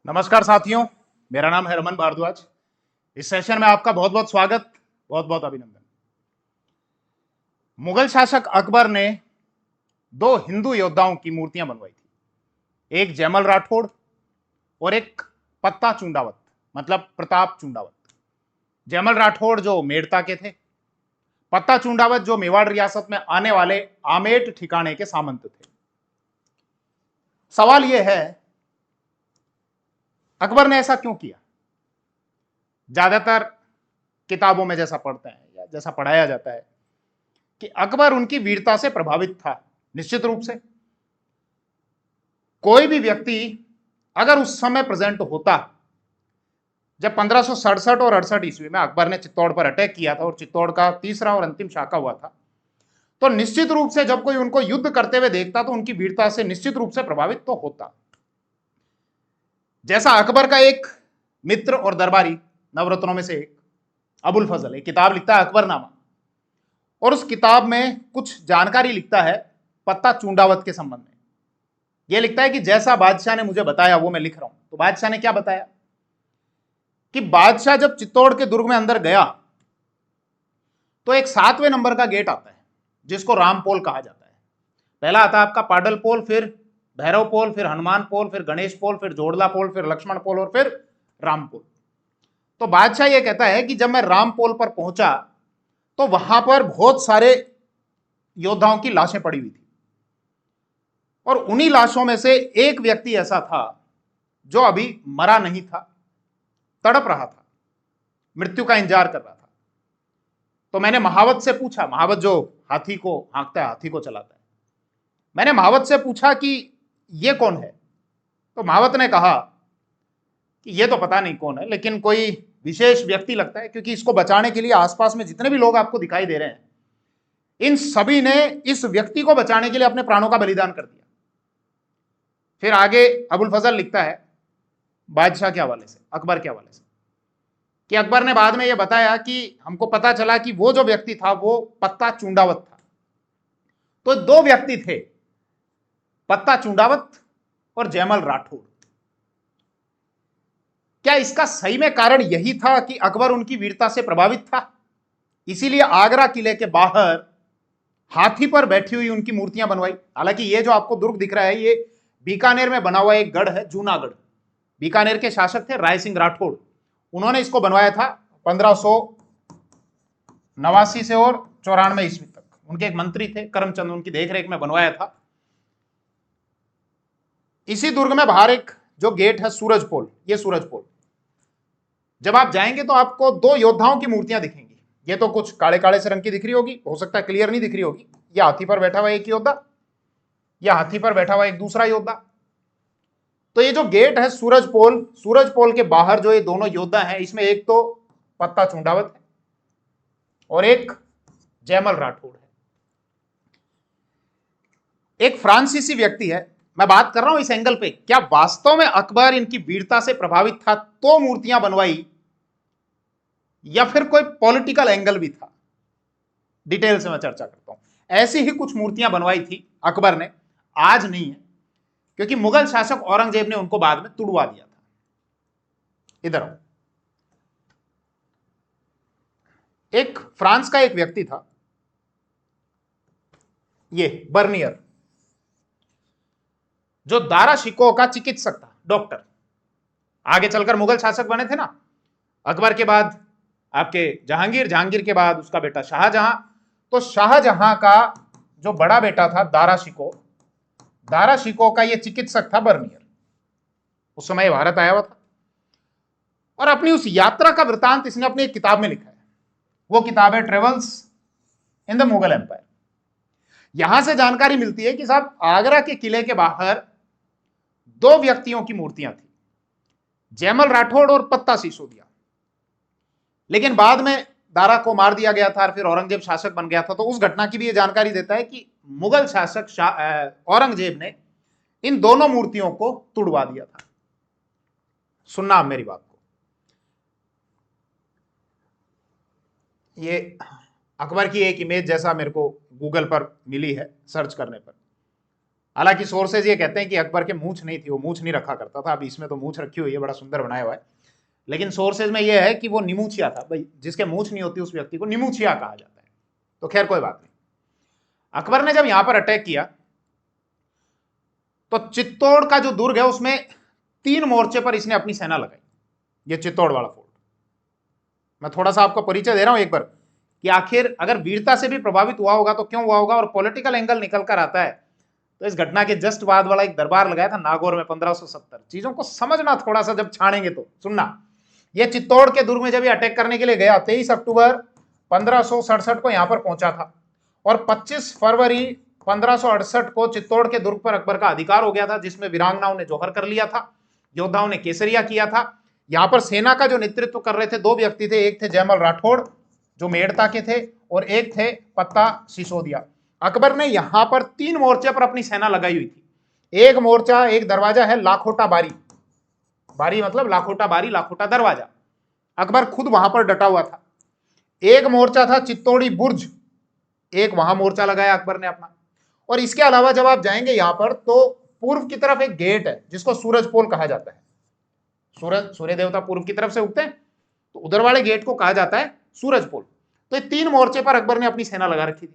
नमस्कार साथियों, मेरा नाम है रमन भारद्वाज। इस सेशन में आपका बहुत बहुत स्वागत, बहुत बहुत अभिनंदन। मुगल शासक अकबर ने दो हिंदू योद्धाओं की मूर्तियां बनवाई थी, एक जयमल राठौड़ और एक पत्ता चूंडावत, मतलब प्रताप चूंडावत। जयमल राठौड़ जो मेड़ता के थे, पत्ता चूंडावत जो मेवाड़ रियासत में आने वाले आमेट ठिकाने के सामंत थे। सवाल यह है, अकबर ने ऐसा क्यों किया? ज्यादातर किताबों में जैसा पढ़ते हैं या जैसा पढ़ाया जाता है कि अकबर उनकी वीरता से प्रभावित था। निश्चित रूप से कोई भी व्यक्ति अगर उस समय प्रेजेंट होता जब 1567 और 68 ईस्वी में अकबर ने चित्तौड़ पर अटैक किया था और चित्तौड़ का तीसरा और अंतिम शाखा हुआ था, तो निश्चित रूप से जब कोई उनको युद्ध करते हुए देखता तो उनकी वीरता से निश्चित रूप से प्रभावित तो होता। जैसा अकबर का एक मित्र और दरबारी, नवरत्नों में से एक अबुल फजल, एक किताब लिखता है अकबरनामा, और उस किताब में कुछ जानकारी लिखता है पत्ता चूंडावत के संबंध में। यह लिखता है कि जैसा बादशाह ने मुझे बताया वो मैं लिख रहा हूं। तो बादशाह ने क्या बताया कि बादशाह जब चित्तौड़ के दुर्ग में अंदर गया तो एक 7वें नंबर का गेट आता है जिसको रामपोल कहा जाता है। पहला आता है आपका पाडल पोल, फिर भैरव पोल, फिर हनुमान पोल, फिर गणेश पोल, फिर जोड़ला पोल, फिर लक्ष्मण पोल और फिर राम पोल। तो बादशाह यह कहता है कि जब मैं राम पोल पर पहुंचा तो वहां पर बहुत सारे योद्धाओं की लाशें पड़ी हुई थी और उन्हीं लाशों में से एक व्यक्ति ऐसा था जो अभी मरा नहीं था, तड़प रहा था, मृत्यु का इंतजार कर रहा था। तो मैंने महावत से पूछा, महावत जो हाथी को हाँकता है, हाथी को चलाता है, मैंने महावत से पूछा कि यह कौन है? तो महावत ने कहा कि यह तो पता नहीं कौन है, लेकिन कोई विशेष व्यक्ति लगता है, क्योंकि इसको बचाने के लिए आसपास में जितने भी लोग आपको दिखाई दे रहे हैं इन सभी ने इस व्यक्ति को बचाने के लिए अपने प्राणों का बलिदान कर दिया। फिर आगे अबुल फजल लिखता है बादशाह के हवाले से, अकबर के हवाले से, कि अकबर ने बाद में यह बताया कि हमको पता चला कि वो जो व्यक्ति था वो पत्ता चूंडावत था। तो दो व्यक्ति थे, पत्ता चूंडावत और जयमल राठौड़। क्या इसका सही में कारण यही था कि अकबर उनकी वीरता से प्रभावित था, इसीलिए आगरा किले के बाहर हाथी पर बैठी हुई उनकी मूर्तियां बनवाई? हालांकि ये जो आपको दुर्ग दिख रहा है ये बीकानेर में बना हुआ एक गढ़ है, जूनागढ़। बीकानेर के शासक थे राय सिंह राठौड़, उन्होंने इसको बनवाया था 1589 से और 94 ईस्वी तक। उनके एक मंत्री थे करमचंद, उनकी देखरेख में बनवाया था। इसी दुर्ग में बाहर एक जो गेट है सूरज पोल, ये सूरज पोल, जब आप जाएंगे तो आपको दो योद्धाओं की मूर्तियां दिखेंगी। ये तो कुछ काले काले से रंग की दिख रही होगी, हो सकता है क्लियर नहीं दिख रही होगी। ये हाथी पर बैठा हुआ एक योद्धा, या हाथी पर बैठा हुआ एक दूसरा योद्धा। तो ये जो गेट है सूरज पोल के बाहर जो ये दोनों योद्धा हैं, इसमें एक तो पत्ता चूंडावत है और एक जयमल राठौड़ है। एक फ्रांसीसी व्यक्ति है। मैं बात कर रहा हूं इस एंगल पे, क्या वास्तव में अकबर इनकी वीरता से प्रभावित था तो मूर्तियां बनवाई, या फिर कोई पॉलिटिकल एंगल भी था? डिटेल से मैं चर्चा करता हूं। ऐसी ही कुछ मूर्तियां बनवाई थी अकबर ने, आज नहीं है, क्योंकि मुगल शासक औरंगजेब ने उनको बाद में तुड़वा दिया था। इधर आओ। एक फ्रांस का एक व्यक्ति था, ये बर्नियर, जो दारा शिकोह का चिकित्सक था, डॉक्टर। आगे चलकर मुगल शासक बने थे ना, अकबर के बाद आपके जहांगीर, जहांगीर के बाद उसका बेटा शाहजहां। तो शाहजहां का जो बड़ा बेटा था दारा शिकोह का ये चिकित्सक था बर्नियर। उस समय भारत आया हुआ था और अपनी उस यात्रा का वृतांत इसने अपनी एक किताब में लिखा है। वो किताब है Travels in the Mughal Empire. यहां से जानकारी मिलती है कि साहब आगरा के किले के बाहर दो व्यक्तियों की मूर्तियां थी, जयमल राठौड़ और पत्ता सिसोदिया। लेकिन बाद में दारा को मार दिया गया था, फिर औरंगजेब शासक बन गया था। तो उस घटना की भी यह जानकारी देता है कि मुगल शासक औरंगजेब ने इन दोनों मूर्तियों को तुड़वा दिया था। सुनना आप मेरी बात को। ये अकबर की एक इमेज जैसा मेरे को गूगल पर मिली है सर्च करने पर। हालांकि सोर्सेज ये कहते हैं कि अकबर के मूंछ नहीं थी, वो मूंछ नहीं रखा करता था, अभी इसमें तो मूंछ रखी हुई है, बड़ा सुंदर बनाया हुआ है, लेकिन सोर्सेज में ये है कि वो निमूछिया था भाई, जिसके मूंछ नहीं होती उस व्यक्ति को निमूछिया कहा जाता है। तो खैर कोई बात नहीं। अकबर ने जब यहां पर अटैक किया तो चित्तौड़ का जो दुर्ग है उसमें 3 मोर्चे पर इसने अपनी सेना लगाई। ये चित्तौड़ वाला फोर्ट, मैं थोड़ा सा आपको परिचय दे रहा हूं एक बार कि आखिर अगर वीरता से भी प्रभावित हुआ होगा तो क्यों हुआ होगा, और पॉलिटिकल एंगल निकल कर आता है। तो इस घटना के जस्ट बाद वाला एक दरबार लगाया था नागौर में 1570। चीजों को समझना थोड़ा सा, जब छानेंगे तो सुनना। ये चित्तौड़ के दुर्ग में जब ये अटैक करने के लिए गया 23 अक्टूबर 1567 को यहां पर पहुंचा था, और 25 फरवरी 1568 को चित्तौड़ के दुर्ग पर अकबर का अधिकार हो गया था, जिसमें वीरांगनाओं ने जौहर कर लिया था, योद्धाओं ने केसरिया किया था। यहां पर सेना का जो नेतृत्व कर रहे थे 2 व्यक्ति थे, एक थे जयमल राठौड़ जो मेड़ता के थे, और एक थे पत्ता सिसोदिया। अकबर ने यहां पर 3 मोर्चे पर अपनी सेना लगाई हुई थी। एक मोर्चा, एक दरवाजा है लाखोटा बारी, बारी मतलब लाखोटा बारी, लाखोटा दरवाजा, अकबर खुद वहां पर डटा हुआ था। एक मोर्चा था चित्तौड़ी बुर्ज, एक वहां मोर्चा लगाया अकबर ने अपना। और इसके अलावा जब आप जाएंगे यहां पर तो पूर्व की तरफ एक गेट है जिसको सूरज पोल कहा जाता है। सूर्य देवता पूर्व की तरफ से उगते हैं, तो उधर वाले गेट को कहा जाता है सूरज पोल। तो ये 3 मोर्चे पर अकबर ने अपनी सेना लगा रखी थी।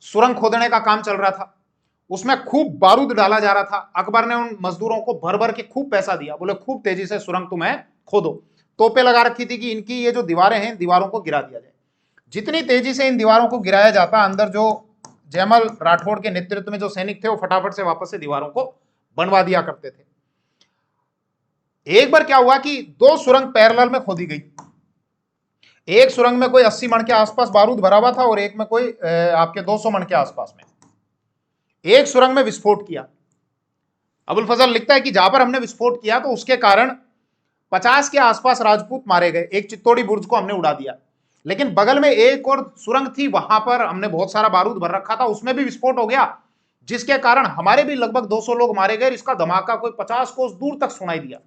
सुरंग खोदने का काम चल रहा था, उसमें खूब बारूद डाला जा रहा था। अकबर ने उन मजदूरों को भर भर के खूब पैसा दिया, बोले खूब तेजी से सुरंग तुम्हें खोदो। तोपें लगा रखी थी कि इनकी ये जो दीवारें हैं, दीवारों को गिरा दिया जाए। जितनी तेजी से इन दीवारों को गिराया जाता, अंदर जो जयमल राठौड़ के नेतृत्व में जो सैनिक थे वो फटाफट से वापस से दीवारों को बनवा दिया करते थे। एक बार क्या हुआ कि 2 सुरंग पैरेलल में खोदी गई। एक सुरंग में कोई 80 मन के आसपास बारूद भरा हुआ था और एक में कोई आपके 200 मन के आसपास में। एक सुरंग में विस्फोट किया। अबुल फजल लिखता है कि जहां पर हमने विस्फोट किया तो उसके कारण 50 के आसपास राजपूत मारे गए। एक चित्तौड़ी बुर्ज को हमने उड़ा दिया, लेकिन बगल में एक और सुरंग थी, वहां पर हमने बहुत सारा बारूद भर रखा था, उसमें भी विस्फोट हो गया, जिसके कारण हमारे भी लगभग 200 लोग मारे गए। इसका धमाका कोई 50 कोस दूर तक सुनाई दिया।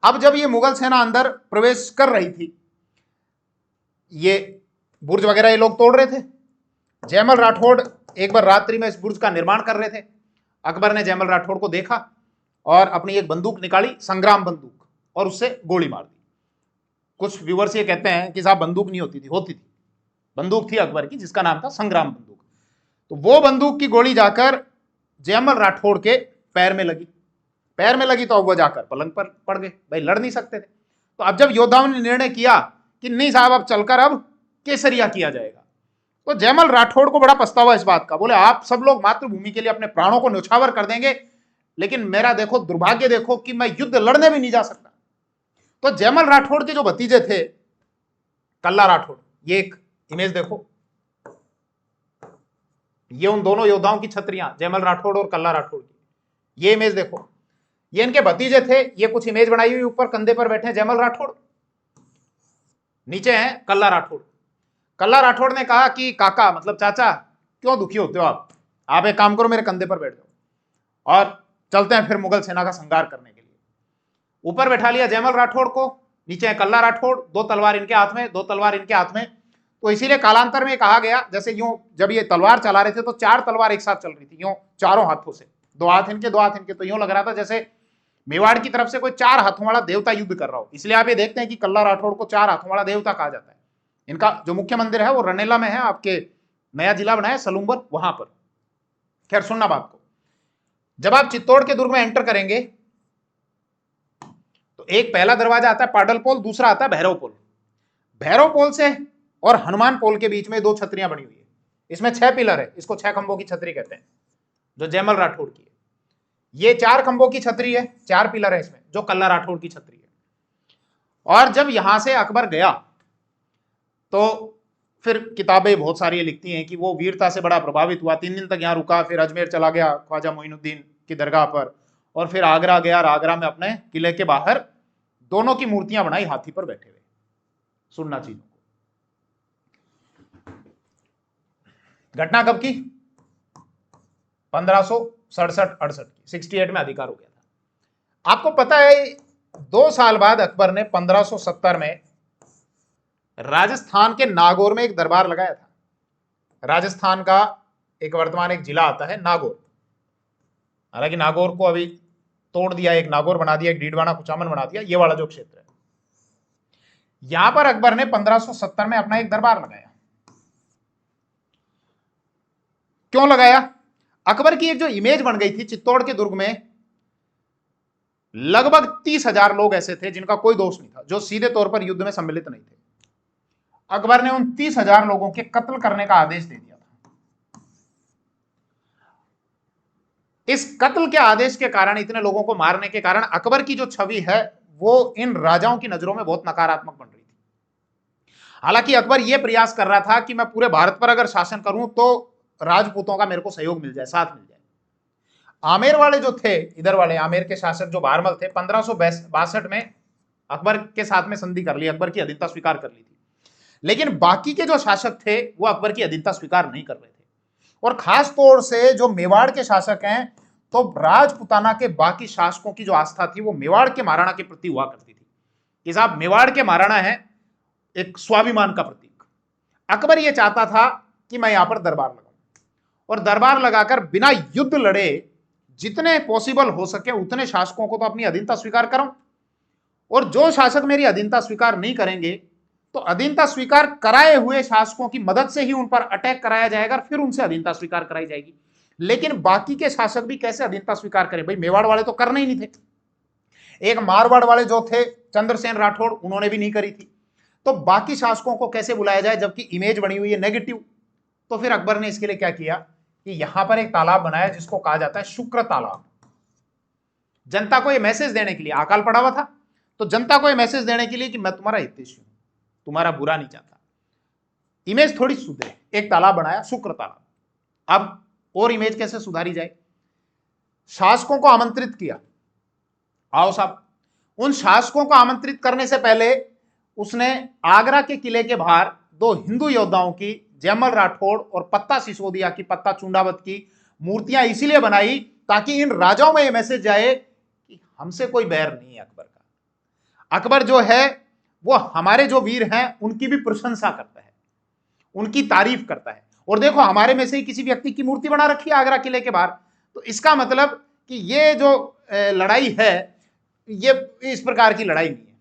अब जब ये मुगल सेना अंदर प्रवेश कर रही थी, ये बुर्ज वगैरह ये लोग तोड़ रहे थे। जयमल राठौड़ एक बार रात्रि में इस बुर्ज का निर्माण कर रहे थे। अकबर ने जयमल राठौड़ को देखा और अपनी एक बंदूक निकाली, संग्राम बंदूक, और उससे गोली मार दी। कुछ व्यूवर्स ये कहते हैं कि साहब बंदूक नहीं होती थी, होती थी, बंदूक थी अकबर की जिसका नाम था संग्राम बंदूक। तो वो बंदूक की गोली जाकर जयमल राठौड़ के पैर में लगी। पैर में लगी तो अब वो जाकर पलंग पर पड़ गए, भाई लड़ नहीं सकते थे। तो अब जब योद्धाओं ने निर्णय किया कि नहीं साहब अब चलकर अब केसरिया किया जाएगा, तो जयमल राठौड़ को बड़ा पछतावा इस बात का। बोले आप सब लोग मातृभूमि के लिए अपने प्राणों को न्यौछावर कर देंगे, लेकिन मेरा देखो दुर्भाग्य देखो कि मैं युद्ध लड़ने भी नहीं जा सकता। तो जयमल राठौड़ के जो भतीजे थे कल्ला राठौड़, ये एक इमेज देखो, ये उन दोनों योद्धाओं की छतरियां, जयमल राठौड़ और कल्ला राठौड़ की, ये इमेज देखो, ये इनके भतीजे थे। ये कुछ इमेज बनाई हुई, ऊपर कंधे पर बैठे जयमल राठौड़, नीचे हैं कल्ला राठौड़। कल्ला राठौड़ ने कहा कि काका मतलब चाचा क्यों दुखी होते हो आप एक काम करो मेरे कंधे पर बैठ जाओ और चलते हैं फिर मुगल सेना का संहार करने के लिए। ऊपर बैठा लिया जयमल राठौड़ को, नीचे है कल्ला राठौड़, 2 तलवार इनके हाथ में, 2 तलवार इनके हाथ में। तो इसीलिए कालांतर में कहा गया, जैसे यूं जब ये तलवार चला रहे थे तो 4 तलवार एक साथ चल रही थी, यूं चारों हाथों से, 2 हाथ इनके 2 हाथ इनके, तो यूं लग रहा था जैसे मेवाड़ की तरफ से कोई 4 हाथों वाला देवता युद्ध कर रहा हो। इसलिए आप ये देखते हैं कि कल्ला राठौड़ को 4 हाथों वाला देवता कहा जाता है। इनका जो मुख्य मंदिर है वो रनेला में है, आपके नया जिला बनाया सलूम्बर, वहां पर। खैर सुनना बात को, जब आप चित्तौड़ के दुर्ग में एंटर करेंगे तो एक पहला दरवाजा आता है पाडल पोल, दूसरा आता है भैरव पोल। भैरव पोल से और हनुमान पोल के बीच में 2 छतरियां बनी हुई है। इसमें 6 पिलर है, इसको 6 खंभों की छतरी कहते हैं, जो जयमल राठौड़ की है। ये 4 खंभों की छतरी है, 4 पिलर है इसमें, जो कल्ला राठौड़ की छतरी है। और जब यहां से अकबर गया तो फिर किताबें बहुत सारी लिखती हैं कि वो वीरता से बड़ा प्रभावित हुआ, 3 दिन तक यहाँ रुका, फिर अजमेर चला गया ख्वाजा मोइनुद्दीन की दरगाह पर, और फिर आगरा गया, और आगरा में अपने किले के बाहर दोनों की मूर्तियां बनाई हाथी पर बैठे हुए। सुनना चीजों को, घटना कब की? 1567-68 की, 68 में अधिकार हो गया था। आपको पता है 2 साल बाद अकबर ने 1570 में राजस्थान के नागौर में एक दरबार लगाया था। राजस्थान का एक वर्तमान एक जिला आता है नागौर। हालांकि नागौर को अभी तोड़ दिया, एक नागौर बना दिया, एक डीडवाना कुचामन बना दिया, ये वाला जो क्षेत्र है। यहां पर अकबर ने 1570 में अपना एक दरबार लगाया। क्यों लगाया? अकबर की एक जो इमेज बन गई थी चित्तौड़ के दुर्ग में, लगभग 30,000 लोग ऐसे थे जिनका कोई दोष नहीं था, जो सीधे तौर पर युद्ध में सम्मिलित नहीं थे। अकबर ने उन 30,000 लोगों के कत्ल करने का आदेश दे दिया था। इस कत्ल के आदेश के कारण, इतने लोगों को मारने के कारण अकबर की जो छवि है वो इन राजाओं की नजरों में बहुत नकारात्मक बन रही थी। हालांकि अकबर यह प्रयास कर रहा था कि मैं पूरे भारत पर अगर शासन करूं तो राजपूतों का मेरे को सहयोग मिल जाए, साथ मिल जाए। आमेर वाले जो थे, इधर वाले आमेर के शासक जो भारमल थे, 1562 में अकबर के साथ में संधि कर ली, अकबर की अधीनता स्वीकार कर ली थी। लेकिन बाकी के जो शासक थे वो अकबर की अधीनता स्वीकार नहीं कर रहे थे। और खास तौर से जो मेवाड़ के शासक हैं, तो राजपुताना के बाकी शासकों की जो आस्था थी वो मेवाड़ के महाराणा के प्रति हुआ करती थी कि साहब मेवाड़ के महाराणा है, एक स्वाभिमान का प्रतीक। अकबर ये चाहता था कि मैं यहां पर दरबार लगाऊं और दरबार लगाकर बिना युद्ध लड़े जितने पॉसिबल हो सके उतने शासकों को तो अपनी अधीनता स्वीकार करूं, और जो शासक मेरी अधीनता स्वीकार नहीं करेंगे तो अधीनता स्वीकार कराए हुए शासकों की मदद से ही उन पर अटैक कराया जाएगा, फिर उनसे अधीनता स्वीकार कराई जाएगी। लेकिन बाकी के शासक भी कैसे अधीनता स्वीकार करें? भाई मेवाड़ वाले तो करने ही नहीं थे। एक मारवाड़ वाले जो थे चंद्रसेन राठौड़, उन्होंने भी नहीं करी थी। तो बाकी शासकों को कैसे बुलाया जाए जबकि इमेज बनी हुई है नेगेटिव? तो फिर अकबर ने इसके लिए क्या किया कि यहां पर एक तालाब बनाया जिसको कहा जाता है शुक्र तालाब। जनता को यह मैसेज देने के लिए, अकाल पड़ा हुआ था तो जनता को यह मैसेज देने के लिए कि मैं तुम्हारा हितैषी हूं, तुम्हारा बुरा नहीं चाहता। इमेज थोड़ी सुधरे, एक तालाब बनाया शुक्र तालाब। अब और इमेज कैसे सुधारी जाए? शासकों को आमंत्रित किया, आओ साहब। उन शासकों को आमंत्रित करने से पहले उसने आगरा के किले के बाहर दो हिंदू योद्धाओं की, जयमल राठौड़ और पत्ता सिसोदिया की, पत्ता चुंडावत की मूर्तियां इसीलिए बनाई ताकि इन राजाओं में यह मैसेज जाए कि हमसे कोई बैर नहीं है अकबर का। अकबर जो है वो हमारे जो वीर हैं उनकी भी प्रशंसा करता है, उनकी तारीफ करता है। और देखो हमारे में से ही किसी व्यक्ति की मूर्ति बना रखी है आगरा किले के बाहर, तो इसका मतलब कि ये जो लड़ाई है ये इस प्रकार की लड़ाई नहीं है।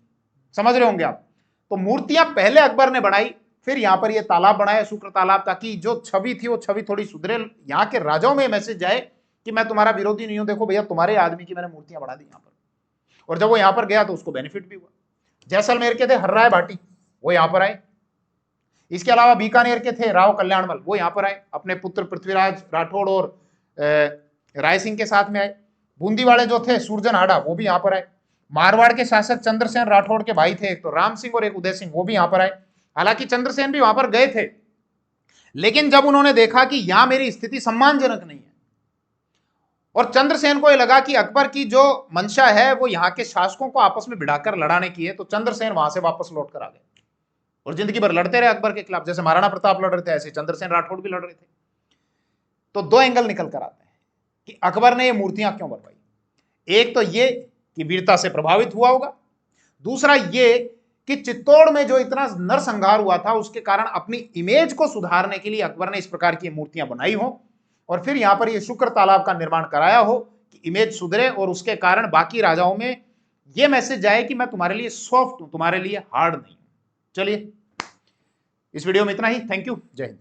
समझ रहे होंगे आप? तो मूर्तियां पहले अकबर ने बनाई, फिर यहां पर यह तालाब बनाया शुक्र तालाब, ताकि जो छवि थी वो छवि थोड़ी सुधरे, यहां के राजाओं में मैसेज जाए कि मैं तुम्हारा विरोधी नहीं हूं, देखो भैया तुम्हारे आदमी की मैंने मूर्तियां बना दी यहां पर। और जब वो यहां पर गया तो उसको बेनिफिट भी हुआ। जैसलमेर के थे हर्राय भाटी, वो यहां पर आए। इसके अलावा बीकानेर के थे राव कल्याणमल, वो यहां पर आए, अपने पुत्र पृथ्वीराज राठौड़ और राय सिंह के साथ में आए। बूंदी वाले जो थे सूरजन हाड़ा, वो भी यहां पर आए। मारवाड़ के शासक चंद्रसेन राठौड़ के भाई थे, एक तो राम सिंह और एक उदय सिंह, वो भी यहां पर आए। हालांकि चंद्रसेन भी वहां पर गए थे, लेकिन जब उन्होंने देखा कि यहां मेरी स्थिति सम्मानजनक नहीं है और चंद्रसेन को यह लगा कि अकबर की जो मंशा है वो यहाँ के शासकों को आपस में भिड़ाकर लड़ाने की है, तो चंद्रसेन वहां से वापस लौट कर आ गए और जिंदगी भर लड़ते रहे अकबर के खिलाफ। जैसे महाराणा प्रताप लड़ रहे थे ऐसे चंद्रसेन राठौड़ भी लड़ रहे थे। तो दो एंगल निकल कर आते हैं कि अकबर ने ये मूर्तियां क्यों बनवाई। एक तो ये कि वीरता से प्रभावित हुआ होगा, दूसरा ये कि चित्तौड़ में जो इतना नरसंहार हुआ था उसके कारण अपनी इमेज को सुधारने के लिए अकबर ने इस प्रकार की मूर्तियां बनाई हो और फिर यहां पर ये शुक्र तालाब का निर्माण कराया हो कि इमेज सुधरे और उसके कारण बाकी राजाओं में यह मैसेज जाए कि मैं तुम्हारे लिए सॉफ्ट हूं, तुम्हारे लिए हार्ड नहीं हूं। चलिए इस वीडियो में इतना ही। थैंक यू, जय हिंद।